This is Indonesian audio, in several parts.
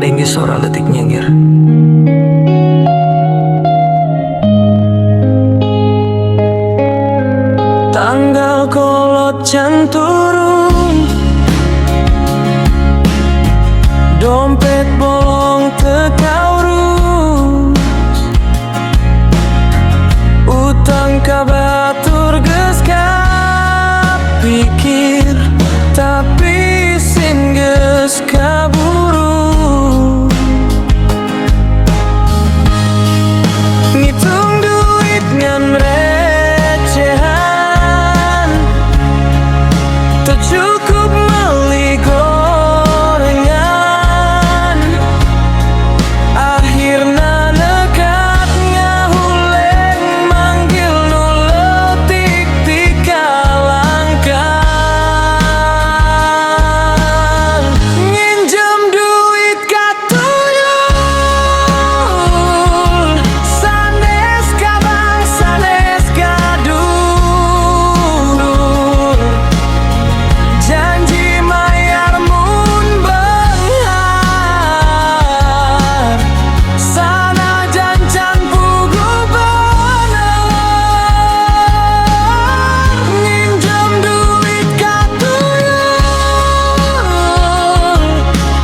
ada yang sora letik nyengir. Tanggal kolot can turun, dompet bolong tekaurus, utang kabatur geus kapikir, tapi sin geus kaburu. Ngitung duit ngan recehan, teu cukup meuli gorengan. Akhirna nekat ngahuleng manggil nu leutik ti kalangkan. Nginjem duit ka tuyul, sanes ka bank sanes ka dulur. Janji mayar mun beunghar, sanajan can puguh bener. Nginjem duit ka tuyul,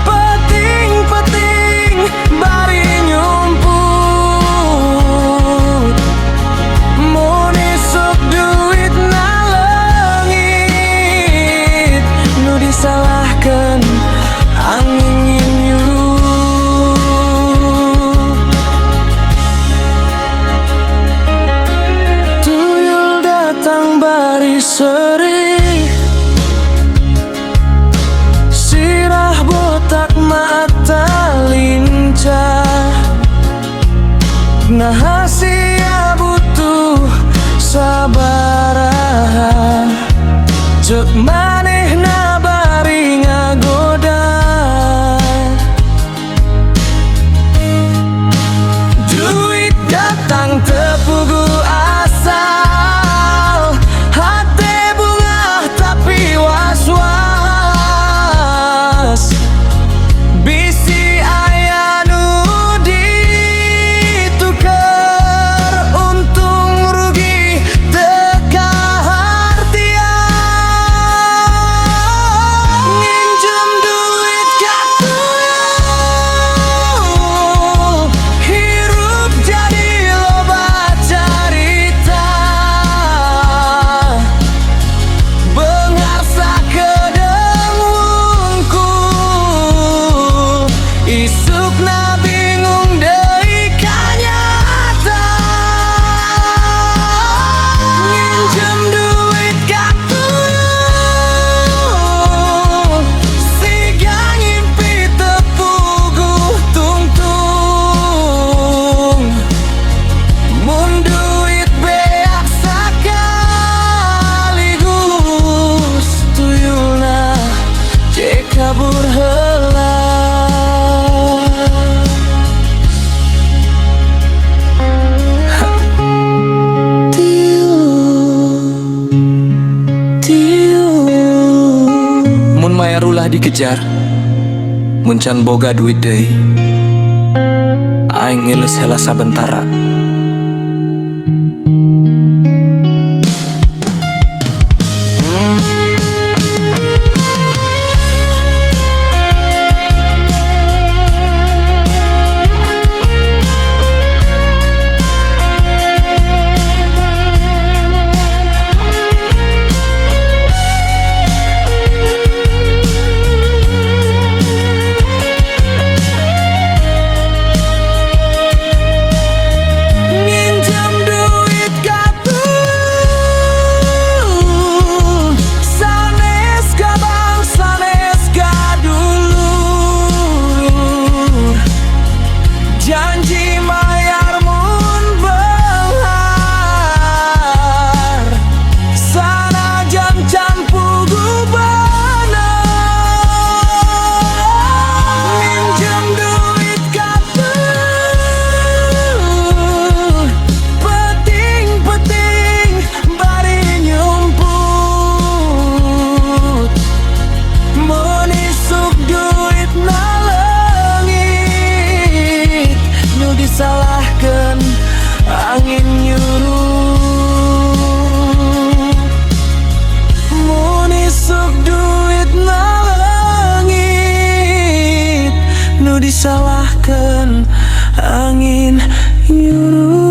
peting-peting bari nyumput. Mun isuk duit na leungit, nu disalahkeun angin nyuruh. Tuyul datang bari seuri, sirah botak mata lincah. Nah sia butuh sabaraha, ceuk manehna bari ngagoda. Duit datang tepugu asal, hate bungah tapi was-was. Bisi aya nu dituker, untung rugi teu kahartian. Nginjem duit ka tuyul, hirup jadi loba carita. Beunghar sakedeung wungkul, isukna bingung deui kanyata. Nginjem duit ka tuyul, siga ngimpi teu puguh tungtung. Mun duit beak sakaligus, tuyulna cek kabur heula. Mun mayar ulah dikejar, mun can boga duit deui, aing ngileus heula sabentara. angin nyuruh. Mun isuk duit na langit, nu disalahkan angin nyuruh.